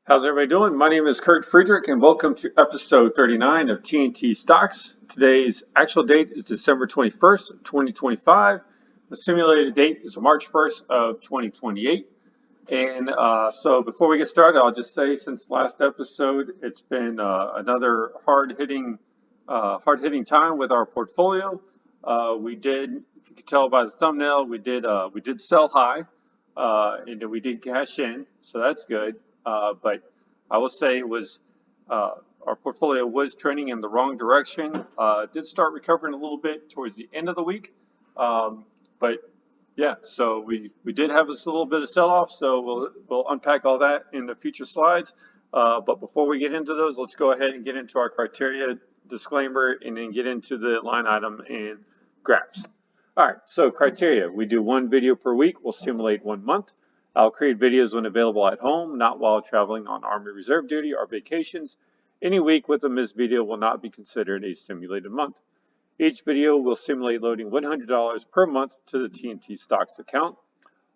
How's everybody doing? My name is Kurt Friedrich, and welcome to episode 39 of TNT Stocks. Today's actual date is December 21st, 2025. The simulated date is March 1st of 2028. And so before we get started, I'll just say since last episode, it's been another hard-hitting time with our portfolio. We did, if you can tell by the thumbnail, we did sell high, and then we did cash in, so that's good. But I will say it was our portfolio was trending in the wrong direction. It did start recovering a little bit towards the end of the week, but yeah, so we did have this little bit of sell-off, so we'll unpack all that in the future slides. But before we get into those, let's go ahead and get into our criteria disclaimer and then get into the line item and graphs. All right, so criteria. We do one video per week. We'll simulate 1 month. I'll create videos when available at home, not while traveling on Army Reserve duty or vacations. Any week with a missed video will not be considered a simulated month. Each video will simulate loading $100 per month to the TNT Stocks account.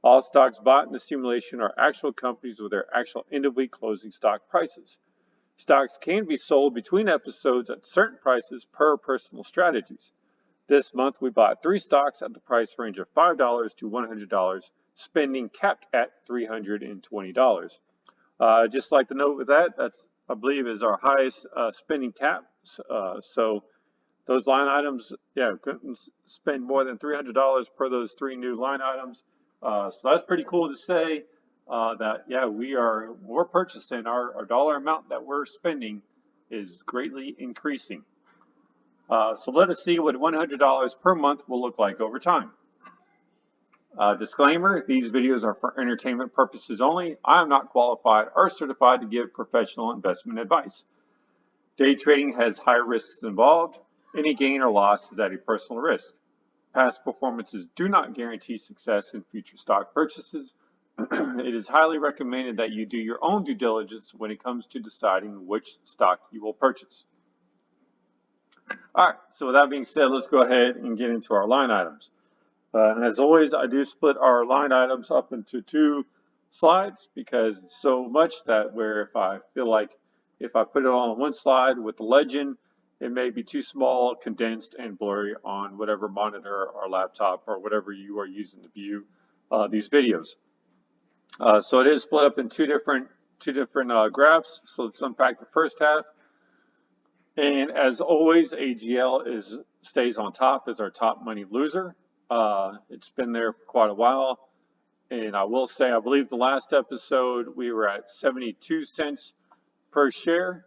All stocks bought in the simulation are actual companies with their actual end-of-week closing stock prices. Stocks can be sold between episodes at certain prices per personal strategies. This month we bought 3 stocks at the price range of $5 to $100, spending capped at $320. Just like to note with that, that's I believe is our highest spending cap. So those line items, yeah, couldn't spend more than $300 per those 3 new line items. So that's pretty cool to say that, yeah, we're purchasing our dollar amount that we're spending is greatly increasing. So let us see what $100 per month will look like over time. Disclaimer, these videos are for entertainment purposes only. I am not qualified or certified to give professional investment advice. Day trading has high risks involved. Any gain or loss is at a personal risk. Past performances do not guarantee success in future stock purchases. It is highly recommended that you do your own due diligence when it comes to deciding which stock you will purchase. All right, so with that being said, let's go ahead and get into our line items. And as always, I do split our line items up into 2 slides because it's so much that where if I feel like if I put it all on one slide with the legend, it may be too small, condensed, and blurry on whatever monitor or laptop or whatever you are using to view these videos. So it is split up in two different graphs. So let's unpack the first half. And as always, AGL stays on top as our top money loser. It's been there for quite a while. And I will say, I believe the last episode we were at 72 cents per share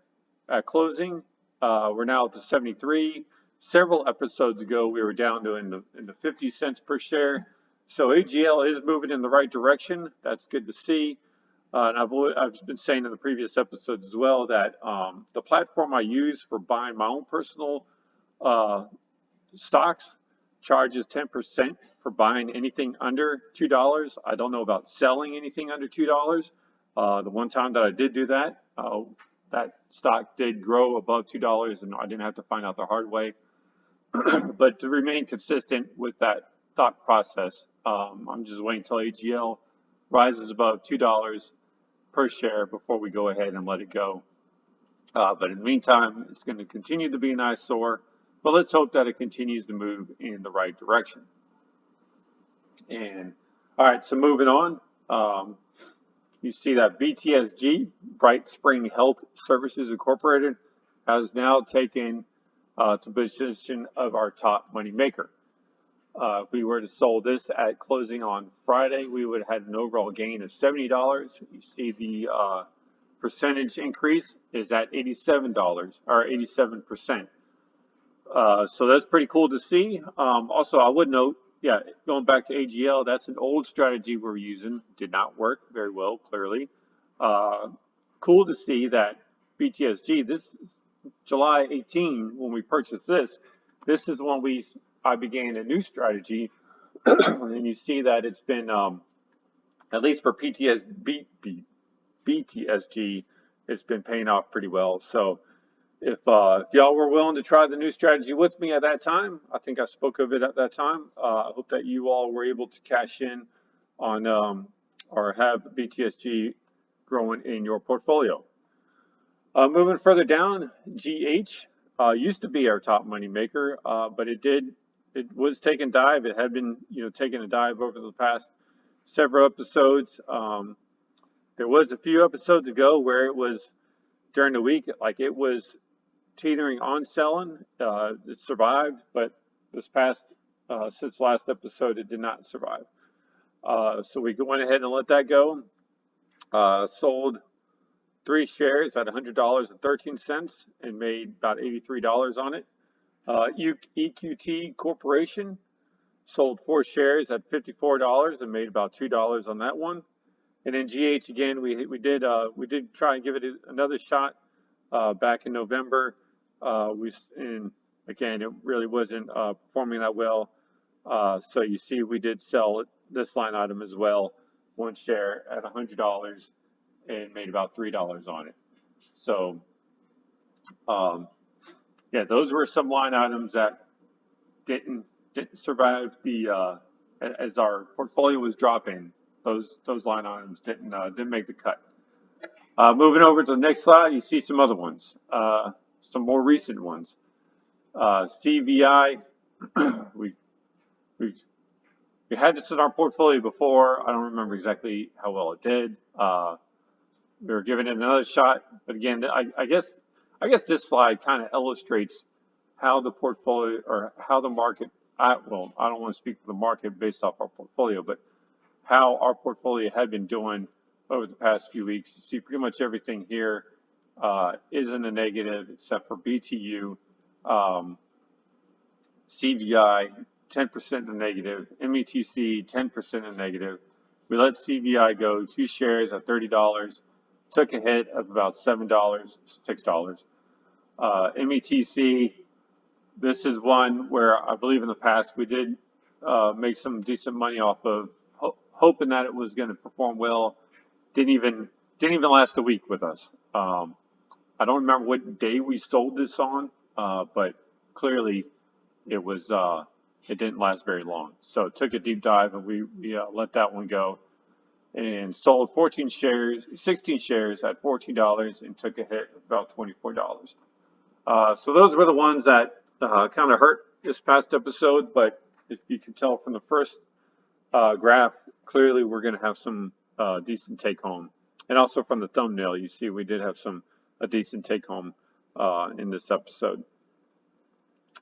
at closing. We're now up to 73. Several episodes ago, we were down to in the 50 cents per share. So AGL is moving in the right direction. That's good to see. And I've been saying in the previous episodes as well that the platform I use for buying my own personal stocks charges 10% for buying anything under $2. I don't know about selling anything under $2. The one time that I did do that, that stock did grow above $2, and I didn't have to find out the hard way. But to remain consistent with that thought process, I'm just waiting until AGL rises above $2 per share before we go ahead and let it go. But in the meantime, it's going to continue to be an eyesore, but let's hope that it continues to move in the right direction. And all right, so moving on, you see that BTSG, Bright Spring Health Services Incorporated, has now taken the position of our top money maker. If we were to sold this at closing on Friday, we would have had an overall gain of $70. You see the percentage increase is at $87 or 87%. So that's pretty cool to see. Also, I would note, yeah, going back to AGL, that's an old strategy we're using. Did not work very well, clearly. Cool to see that BTSG, this July 18, when we purchased this is when I began a new strategy, and you see that it's been, at least for BTSG, it's been paying off pretty well. So if y'all were willing to try the new strategy with me at that time, I think I spoke of it at that time. I hope that you all were able to cash in on or have BTSG growing in your portfolio. Moving further down, GH used to be our top money maker, but it was taking dive. It had been taking a dive over the past several episodes. There was a few episodes ago where it was during the week, like it was teetering on selling. It survived, but this past since last episode, it did not survive. So we went ahead and let that go. Sold 3 shares at $100.13 and made about $83 on it. EQT Corporation sold 4 shares at $54 and made about $2 on that one. And then GH again, we did try and give it another shot back in November. And again, it really wasn't performing that well. So you see, we did sell this line item as well, 1 share at $100 and made about $3 on it. So yeah, those were some line items that didn't survive the as our portfolio was dropping. Those line items didn't make the cut. Moving over to the next slide, you see some other ones, some more recent ones. CVI, we had this in our portfolio before. I don't remember exactly how well it did. We were giving it another shot, but again, I guess this slide kind of illustrates how the portfolio or how the market. I don't want to speak for the market based off our portfolio, but how our portfolio had been doing over the past few weeks. You see pretty much everything here is in the negative except for BTU, CVI, 10% in the negative, METC, 10% in the negative. We let CVI go, 2 shares at $30, took a hit of about $7, $6. METC, this is one where I believe in the past we did make some decent money off of, hoping that it was going to perform well. Didn't even last a week with us. I don't remember what day we sold this on, but clearly it was it didn't last very long. So it took a deep dive, and we let that one go, and sold 16 shares at $14 and took a hit of about $24. So those were the ones that kind of hurt this past episode, but if you can tell from the first graph, clearly we're going to have some decent take home. And also from the thumbnail, you see we did have a decent take home in this episode.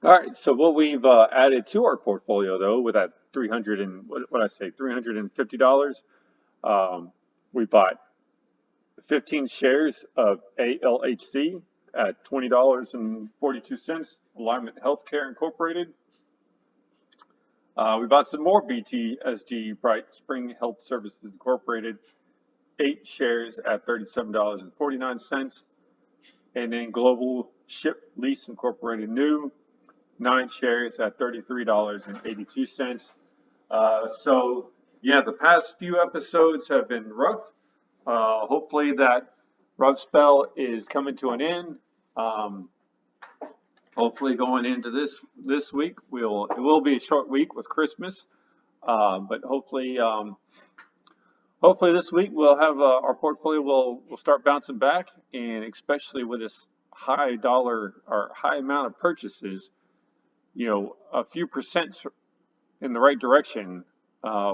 All right, so what we've added to our portfolio, though, with that $350, we bought 15 shares of ALHC at $20.42, Alignment Healthcare Incorporated. We bought some more BTSG, Bright Spring Health Services Incorporated, 8 shares at $37.49. And then Global Ship Lease Incorporated New, 9 shares at $33.82. So yeah, the past few episodes have been rough. Hopefully that rough spell is coming to an end. Hopefully going into this week, it will be a short week with Christmas, but hopefully this week we'll have our portfolio will start bouncing back, and especially with this high dollar or high amount of purchases, a few percent in the right direction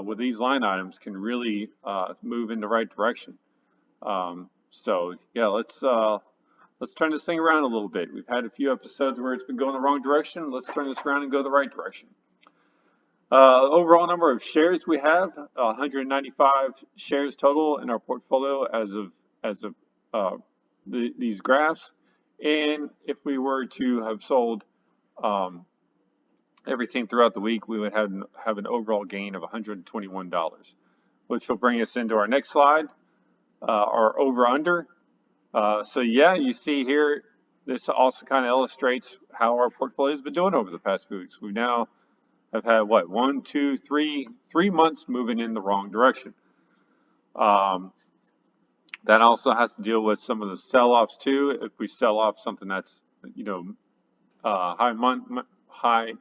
with these line items can really move in the right direction. So yeah, let's turn this thing around a little bit. We've had a few episodes where it's been going the wrong direction. Let's turn this around and go the right direction. Overall number of shares we have, 195 shares total in our portfolio as of these graphs. And if we were to have sold everything throughout the week, we would have an overall gain of $121, which will bring us into our next slide, our over-under. So yeah, you see here, this also kind of illustrates how our portfolio has been doing over the past few weeks. We now have had, 3 months moving in the wrong direction. That also has to deal with some of the sell-offs too. If we sell off something that's, high,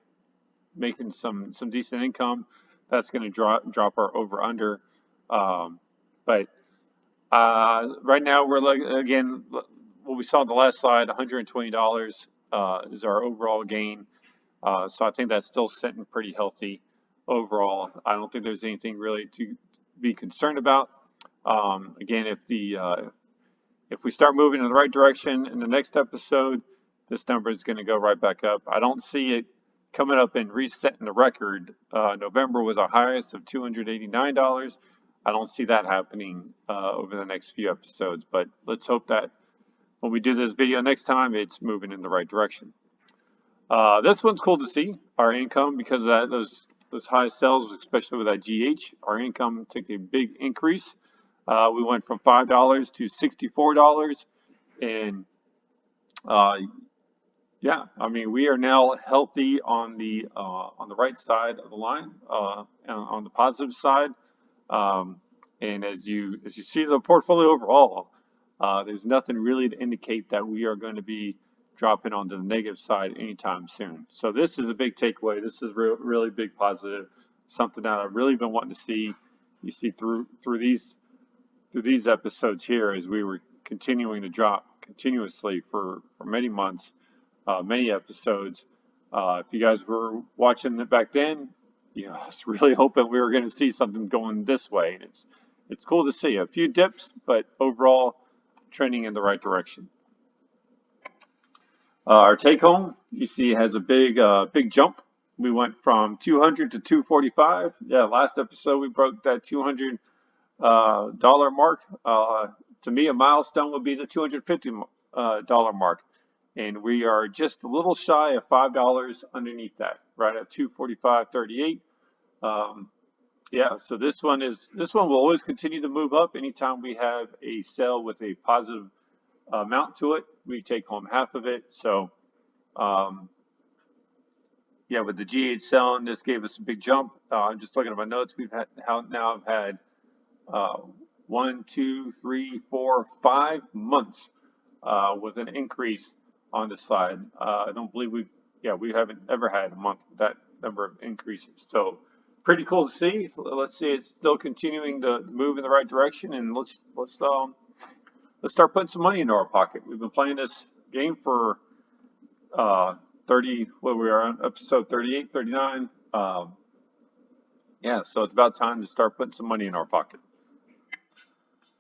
making some decent income, that's going to drop our over-under. But Right now, we're like again what we saw in the last slide. $120 is our overall gain. So I think that's still sitting pretty healthy overall. I don't think there's anything really to be concerned about. Again, if we start moving in the right direction in the next episode, this number is going to go right back up. I don't see it coming up and resetting the record. November was our highest of $289. I don't see that happening over the next few episodes, but let's hope that when we do this video next time, it's moving in the right direction. This one's cool to see. Our income, because of that, those high sales, especially with that GH, our income took a big increase. We went from $5 to $64, and yeah, I mean we are now healthy on the right side of the line, on the positive side. And as you see the portfolio overall, there's nothing really to indicate that we are going to be dropping onto the negative side anytime soon. So this is a big takeaway. This is really big positive, something that I've really been wanting to see. You see through these episodes here, as we were continuing to drop continuously for many months, many episodes. If you guys were watching it back then, I was really hoping we were going to see something going this way. It's cool to see a few dips, but overall trending in the right direction. Our take home, you see, has a big jump. We went from 200 to 245. Yeah, last episode we broke that $200 mark. To me, a milestone would be the $250 mark, and we are just a little shy of $5 underneath that, right at 245.38. Yeah, so this one will always continue to move up. Anytime we have a sale with a positive amount to it, we take home half of it. So yeah, with the GH selling, this gave us a big jump. I'm just looking at my notes. I've had 1, 2, 3, 4, 5 months with an increase on the side. I don't believe we haven't ever had a month with that number of increases. So pretty cool to see. So let's see it's still continuing to move in the right direction, and let's start putting some money into our pocket. We've been playing this game for 30. Well, we are on episode 38, 39. Yeah, so it's about time to start putting some money in our pocket.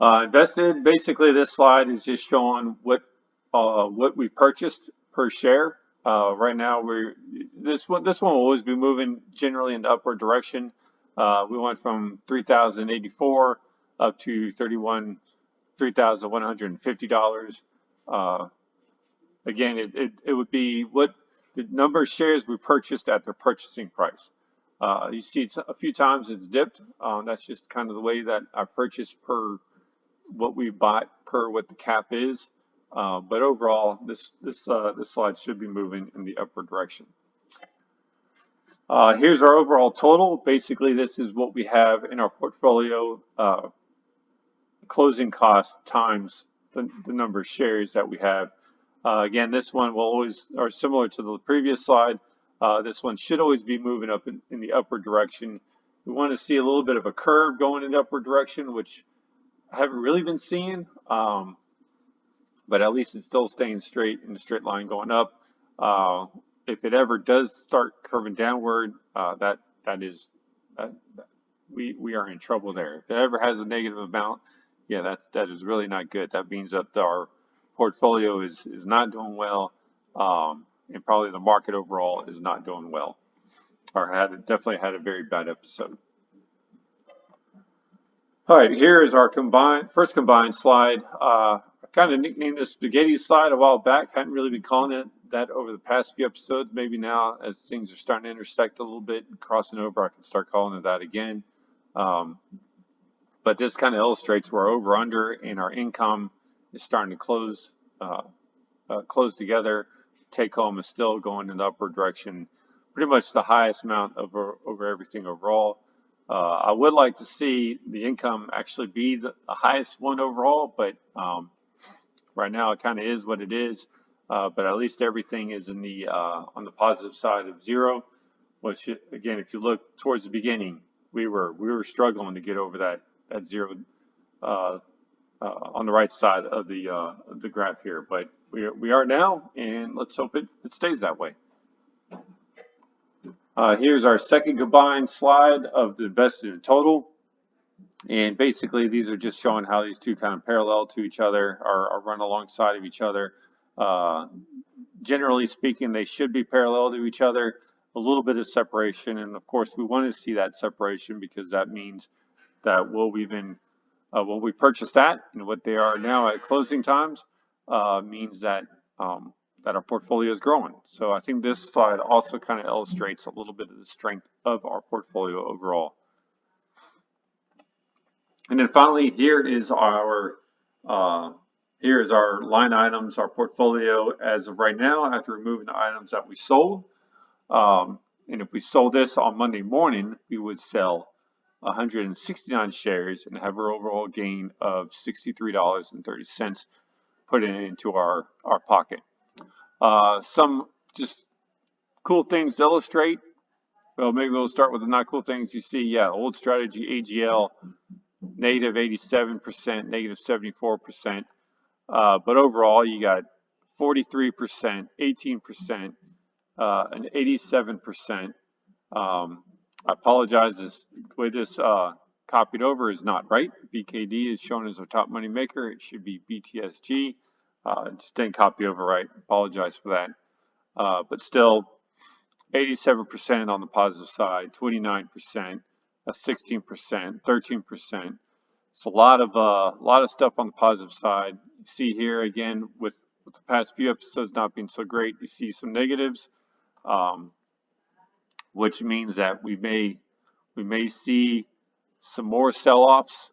Invested. Basically, this slide is just showing what we purchased per share. Right now, this one will always be moving generally in the upward direction. We went from 3,084 up to $3,150. Again, it would be what the number of shares we purchased at their purchasing price. You see a few times it's dipped. That's just kind of the way that I purchase per what we bought per what the cap is. But overall, this slide should be moving in the upward direction. Here's our overall total. Basically, this is what we have in our portfolio. Closing cost times the number of shares that we have. Again, this one will always, or similar to the previous slide, this one should always be moving up in the upward direction. We want to see a little bit of a curve going in the upward direction, which I haven't really been seeing, but at least it's still staying straight in a straight line going up. If it ever does start curving downward, we are in trouble there. If it ever has a negative amount, yeah, that is really not good. That means that our portfolio is not doing well, and probably the market overall is not doing well, or definitely had a very bad episode. All right, here is our first combined slide. I kind of nicknamed this spaghetti slide a while back. Hadn't really been calling it that over the past few episodes. Maybe now, as things are starting to intersect a little bit, crossing over, I can start calling it that again. But this kind of illustrates where over/under and our income is starting to close together. Take home is still going in the upward direction, pretty much the highest amount over everything overall. I would like to see the income actually be the highest one overall, but right now it kind of is what it is. But at least everything is in the on the positive side of zero. Which again, if you look towards the beginning, we were struggling to get over that zero on the right side of the graph here. But we are now, and let's hope it stays that way. Here's our second combined slide of the invested in total. And basically, these are just showing how these two kind of parallel to each other, are run alongside of each other. Generally speaking, they should be parallel to each other. A little bit of separation, and of course, we want to see that separation because that means that what we purchased at and what they are now at closing times means that that our portfolio is growing. So I think this slide also kind of illustrates a little bit of the strength of our portfolio overall. And then finally, here is our line items, our portfolio as of right now after removing the items that we sold. And if we sold this on Monday morning, we would sell 169 shares and have an overall gain of $63.30, put it into our pocket. Some just cool things to illustrate. Well, maybe we'll start with the not cool things. You see, yeah, old strategy AGL, negative 87%, negative 74%. But overall, you got 43%, 18%, and 87%. I apologize, the way this copied over is not right. BKD is shown as our top money maker. It should be BTSG. Just didn't copy over right. Apologize for that. But still, 87% on the positive side, 29%, 16%, 13%. It's a lot of stuff on the positive side. You see here again with the past few episodes not being so great, you see some negatives, which means that we may see some more sell-offs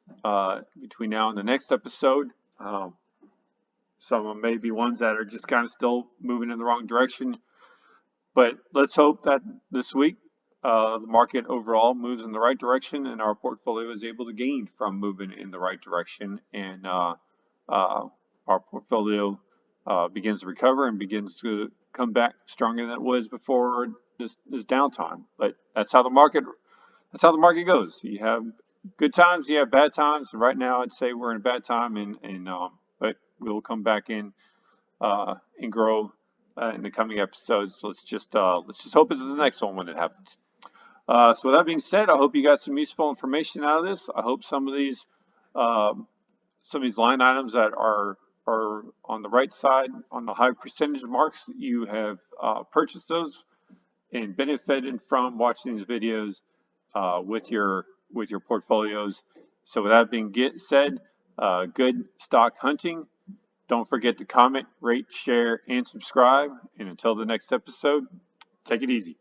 between now and the next episode. Some of them may be ones that are just kind of still moving in the wrong direction. But let's hope that this week the market overall moves in the right direction and our portfolio is able to gain from moving in the right direction, and our portfolio begins to recover and begins to come back stronger than it was before this downtime. But that's how the market goes. You have good times, you have bad times. And right now, I'd say we're in a bad time, but we'll come back in and grow in the coming episodes. So let's just hope this is the next one when it happens. So with that being said, I hope you got some useful information out of this. I hope some of these line items that are on the right side on the high percentage marks, you have purchased those and benefited from watching these videos with your portfolios. So with that being said, good stock hunting. Don't forget to comment, rate, share, and subscribe. And until the next episode, take it easy.